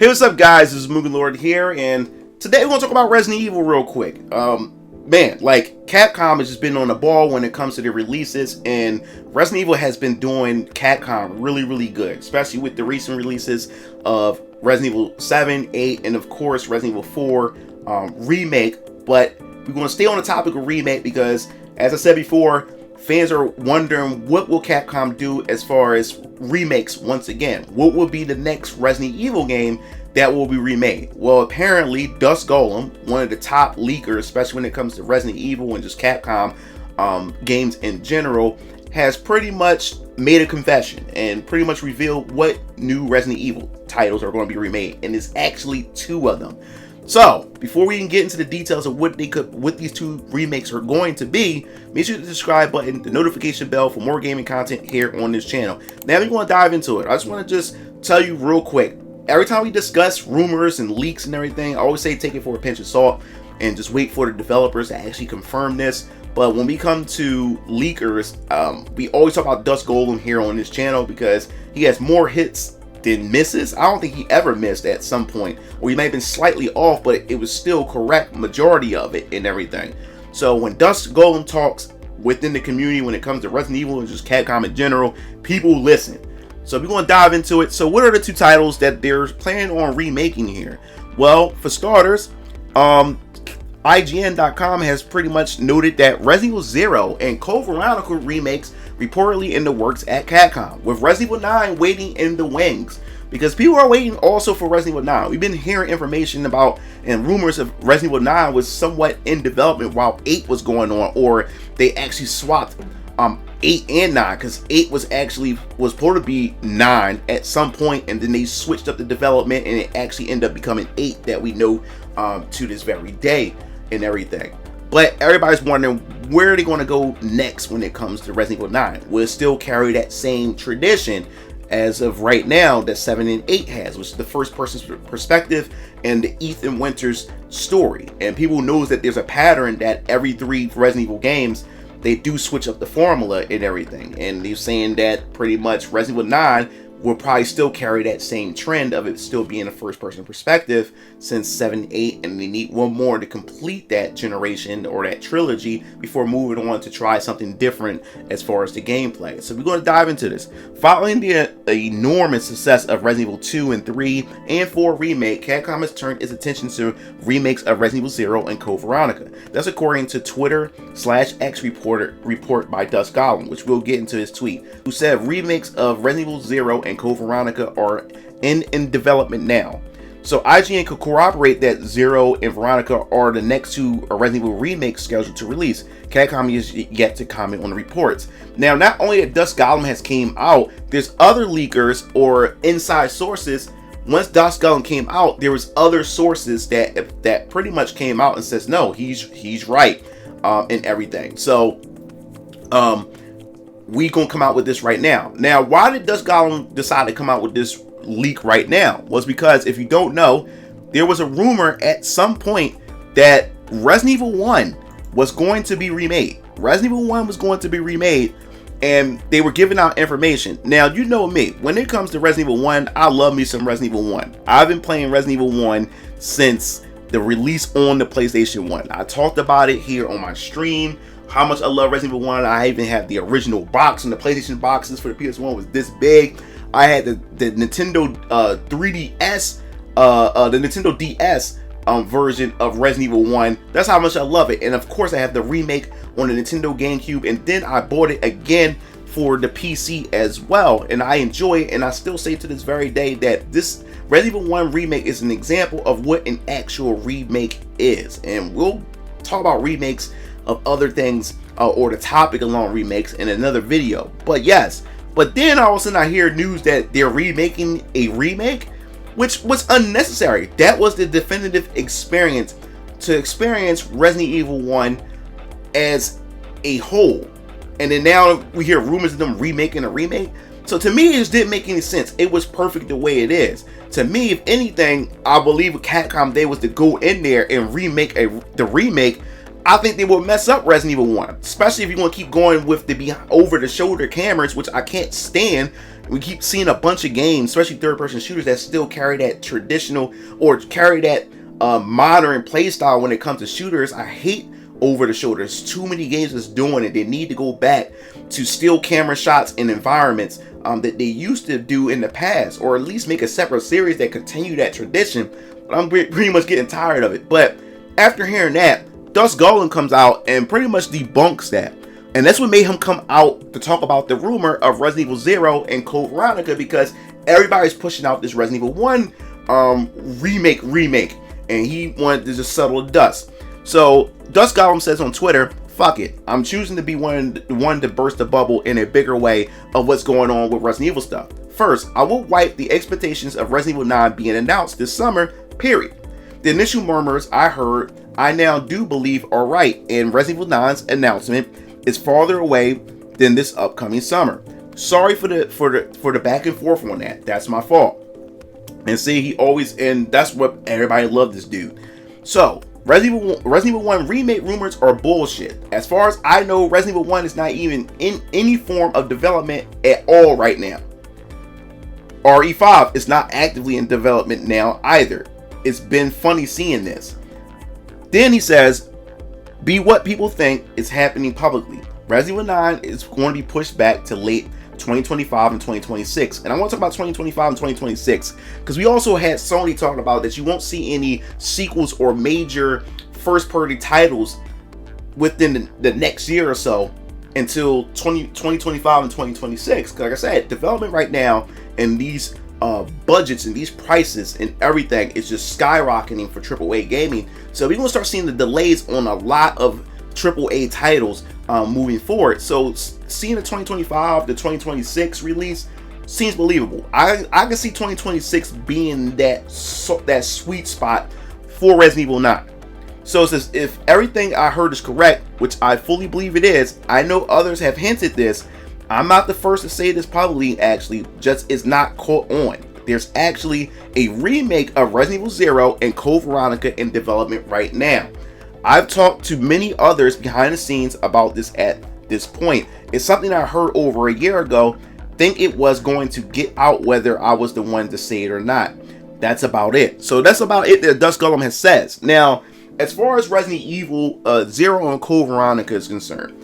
Hey, what's up, guys? This is MugenLord here, and today we're going to talk about Resident Evil real quick. Man, like, Capcom has just been on the ball when it comes to their releases, and Resident Evil has been doing Capcom really good, especially with the recent releases of Resident Evil 7, 8, and of course Resident Evil 4 Remake. But we're going to stay on the topic of Remake because, as I said before, fans are wondering what will Capcom do as far as remakes once again. What will be the next Resident Evil game that will be remade? Well, apparently Dust Golem, one of the top leakers, especially when it comes to Resident Evil and just Capcom games in general, has pretty much made a confession and pretty much revealed what new Resident Evil titles are going to be remade, and it's actually 2 of them. So, before we even get into the details of what these 2 remakes are going to be, make sure to hit the subscribe button, the notification bell for more gaming content here on this channel. Now, we're going to dive into it. I just want to just tell you real quick. Every time we discuss rumors and leaks and everything, I always say take it for a pinch of salt and just wait for the developers to actually confirm this. But when we come to leakers, we always talk about Dust Golem here on this channel because he has more hits than misses. I don't think he ever missed at some point, or he may have been slightly off, but it was still correct majority of it and everything. So when Dust Golem talks within the community when it comes to Resident Evil and just Capcom in general, people listen. So we're going to dive into it. So what are the 2 titles that they're planning on remaking here? Well, for starters, IGN.com has pretty much noted that Resident Evil 0 and Code Veronica remakes reportedly in the works at Capcom, with Resident Evil 9 waiting in the wings. Because people are waiting also for Resident Evil 9. We've been hearing information about and rumors of Resident Evil 9 was somewhat in development while 8 was going on, or they actually swapped 8 and 9, because 8 was supposed to be 9 at some point, and then they switched up the development and it actually ended up becoming 8 that we know to this very day and everything. But everybody's wondering where are they going to go next when it comes to Resident Evil 9. Will it still carry that same tradition as of right now that 7 and 8 has, which is the first person's perspective and the Ethan Winters story? And people knows that there's a pattern that every 3 Resident Evil games they do switch up the formula and everything, and they're saying that pretty much Resident Evil 9 will probably still carry that same trend of it still being a first-person perspective since 7, 8, and they need one more to complete that generation or that trilogy before moving on to try something different as far as the gameplay. So we're going to dive into this. Following the enormous success of Resident Evil 2 and 3 and 4 Remake, Capcom has turned its attention to remakes of Resident Evil 0 and Code Veronica. That's according to Twitter/X report by Dust Golem, which we'll get into his tweet, who said remakes of Resident Evil 0 and Code Veronica are in development now. So IGN could corroborate that 0 and Veronica are the next 2 Resident Evil remakes scheduled to release. Capcom is yet to comment on the reports. Now, not only that Dust Golem has came out, there's other leakers or inside sources. Once Dust Golem came out, there was other sources that pretty much came out and says no, he's right and everything. So we gonna come out with this right now. Now, why did Dust Golem decide to come out with this leak right now? Was because, if you don't know, there was a rumor at some point that Resident Evil 1 was going to be remade. Resident Evil 1 was going to be remade, and they were giving out information. Now, you know me, when it comes to Resident Evil 1, I love me some Resident Evil 1. I've been playing Resident Evil 1 since the release on the PlayStation 1. I talked about it here on my stream, how much I love Resident Evil 1. I even have the original box, and the PlayStation boxes for the PS1 was this big. I had the Nintendo 3DS, the Nintendo DS version of Resident Evil 1. That's how much I love it. And of course, I have the remake on the Nintendo GameCube, and then I bought it again for the PC as well. And I enjoy it, and I still say to this very day that this Resident Evil 1 remake is an example of what an actual remake is. And we'll talk about remakes of other things or the topic along remakes in another video. But yes, but then all of a sudden I hear news that they're remaking a remake, which was unnecessary. That was the definitive experience to experience Resident Evil 1 as a whole. And then now we hear rumors of them remaking a remake. So to me, it just didn't make any sense. It was perfect the way it is. To me, if anything, I believe with Capcom, they was to go in there and remake the remake. I think they will mess up Resident Evil 1, especially if you want to keep going with the over-the-shoulder cameras, which I can't stand. We keep seeing a bunch of games, especially third-person shooters, that still carry that traditional or carry that modern playstyle when it comes to shooters. I hate over the shoulder. There's too many games that's doing it. They need to go back to still camera shots in environments that they used to do in the past, or at least make a separate series that continue that tradition. But I'm pretty much getting tired of it. But after hearing that, Dust Golem comes out and pretty much debunks that. And that's what made him come out to talk about the rumor of Resident Evil 0 and Code Veronica, because everybody's pushing out this Resident Evil 1 remake, and he wanted to just settle the dust. So Dust Golem says on Twitter, fuck it, I'm choosing to be one to burst the bubble in a bigger way of what's going on with Resident Evil stuff. First, I will wipe the expectations of Resident Evil 9 being announced this summer, period. The initial murmurs I heard, I now do believe are right, and Resident Evil 9's announcement is farther away than this upcoming summer. Sorry for the back and forth on that. That's my fault. And see, and that's what everybody loved this dude. So Resident Evil 1 remake rumors are bullshit. As far as I know, Resident Evil 1 is not even in any form of development at all right now. RE5 is not actively in development now either. It's been funny seeing this. Then he says, be what people think is happening publicly. Resident Evil 9 is going to be pushed back to late 2025 and 2026. And I want to talk about 2025 and 2026 because we also had Sony talking about that you won't see any sequels or major first-party titles within the next year or so until 2025 and 2026. Like I said, development right now and these budgets and these prices and everything is just skyrocketing for AAA gaming. So we're going to start seeing the delays on a lot of AAA titles moving forward. So seeing the 2025 to 2026 release seems believable. I can see 2026 being that sweet spot for Resident Evil 9. So it says, if everything I heard is correct, which I fully believe it is, I know others have hinted this. I'm not the first to say this publicly, actually, just it's not caught on. There's actually a remake of Resident Evil 0 and Code Veronica in development right now. I've talked to many others behind the scenes about this at this point. It's something I heard over a year ago. Think it was going to get out whether I was the one to say it or not. That's about it. So that's about it that Dust Golem has says. Now, as far as Resident Evil 0 and Code Veronica is concerned,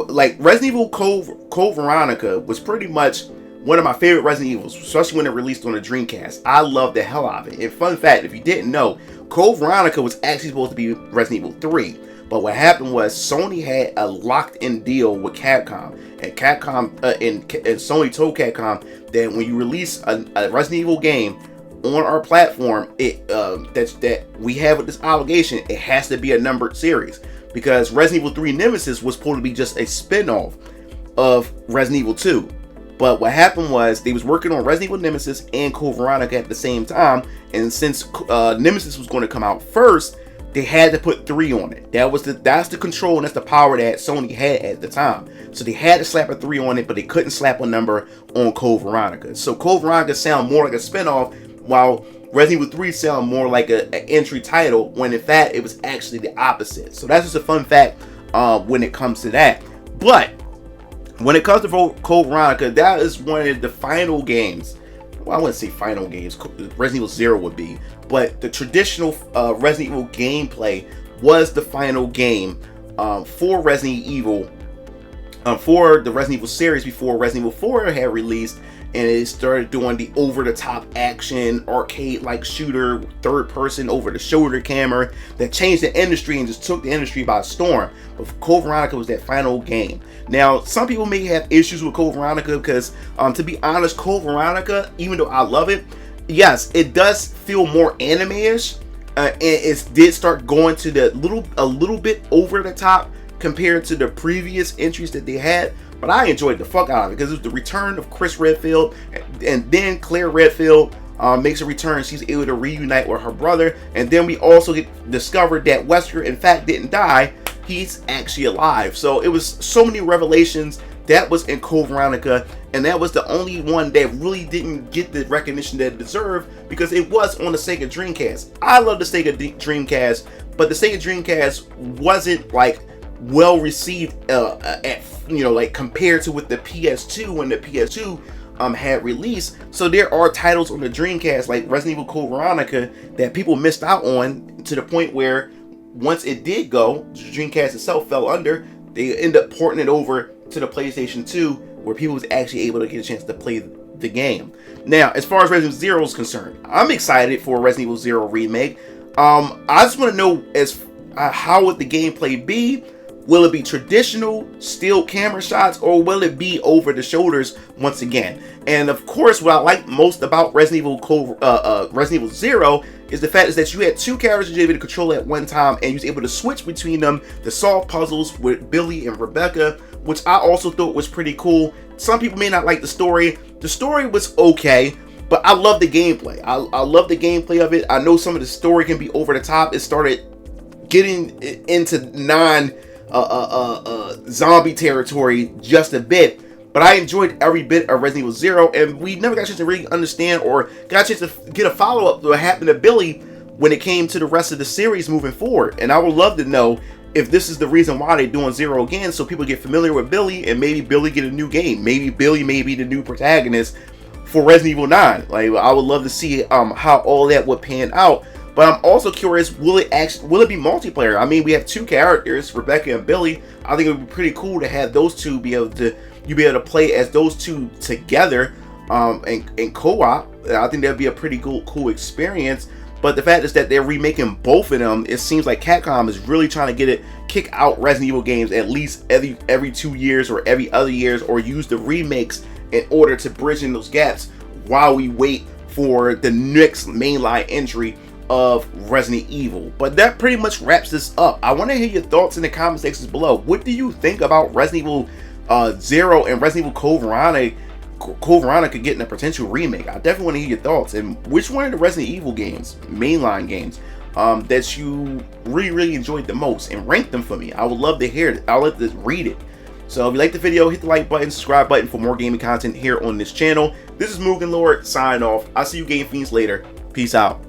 like Resident Evil Code Veronica was pretty much one of my favorite Resident Evils, especially when it released on the Dreamcast. I loved the hell out of it. And fun fact, if you didn't know, Code Veronica was actually supposed to be Resident Evil 3. But what happened was Sony had a locked-in deal with Capcom. And Capcom and Sony told Capcom that when you release a Resident Evil game on our platform, that we have with this obligation, it has to be a numbered series. Because Resident Evil 3 Nemesis was supposed to be just a spin-off of Resident Evil 2. But what happened was they was working on Resident Evil Nemesis and Code Veronica at the same time. And since Nemesis was going to come out first, they had to put 3 on it. That's the control and that's the power that Sony had at the time. So they had to slap a 3 on it, but they couldn't slap a number on Code Veronica. So Code Veronica sound more like a spin-off, while Resident Evil 3 sound more like an entry title, when in fact it was actually the opposite. So that's just a fun fact when it comes to that. But when it comes to Code Veronica, that is one of the final games. Well, I wouldn't say final games. Resident Evil 0 would be. But the traditional Resident Evil gameplay was the final game for Resident Evil, for the Resident Evil series before Resident Evil 4 had released. And it started doing the over-the-top action, arcade-like shooter, third-person, over-the-shoulder camera that changed the industry and just took the industry by storm. But Code Veronica was that final game. Now, some people may have issues with Code Veronica because, to be honest, Code Veronica, even though I love it, yes, it does feel more anime-ish. And it did start going to a little bit over-the-top compared to the previous entries that they had. But I enjoyed the fuck out of it because it was the return of Chris Redfield, and then Claire Redfield makes a return. She's able to reunite with her brother, and then we also discovered that Wesker in fact didn't die. He's actually alive. So it was so many revelations that was in Code Veronica, and that was the only one that really didn't get the recognition that it deserved because it was on the Sega Dreamcast. I love the Sega Dreamcast, but the Sega Dreamcast wasn't like well received at, like compared to with the PS2, when the PS2 had released. So there are titles on the Dreamcast like Resident Evil Code Veronica that people missed out on, to the point where once it did go, the Dreamcast itself fell under, they end up porting it over to the PlayStation 2, where people was actually able to get a chance to play the game. Now, as far as Resident Evil 0 is concerned, I'm excited for Resident Evil 0 remake. I just want to know how would the gameplay be? Will it be traditional still camera shots, or will it be over the shoulders once again? And of course, what I like most about Resident Evil 0 is the fact that you had two characters you were able to control at one time, and you was able to switch between them to solve puzzles with Billy and Rebecca, which I also thought was pretty cool. Some people may not like the story. The story was okay, but I love the gameplay. I love the gameplay of it. I know some of the story can be over the top. It started getting into zombie territory just a bit, but I enjoyed every bit of Resident Evil 0, and we never got a chance to really understand or got a chance to get a follow-up to what happened to Billy when it came to the rest of the series moving forward. And I would love to know if this is the reason why they're doing 0 again, so people get familiar with Billy, and maybe Billy get a new game. Maybe Billy may be the new protagonist for Resident Evil 9. Like, I would love to see how all that would pan out. But I'm also curious, will it be multiplayer? I mean, we have two characters, Rebecca and Billy. I think it would be pretty cool to have those two be able to play as those two together in co-op. I think that'd be a pretty cool experience. But the fact is that they're remaking both of them. It seems like Capcom is really trying to kick out Resident Evil games at least every 2 years or every other years, or use the remakes in order to bridge in those gaps while we wait for the next mainline entry of Resident Evil. But that pretty much wraps this up. I want to hear your thoughts in the comment sections below. What do you think about Resident Evil 0 and Resident Evil Code Veronica getting a potential remake? I definitely want to hear your thoughts, and which one of the Resident Evil games, mainline games, that you really enjoyed the most, and rank them for me. I would love to hear it. I'll let this read it. So if you like the video, hit the like button, subscribe button for more gaming content here on this channel. This is MugenLord signing off. I'll see you game fiends later. Peace out.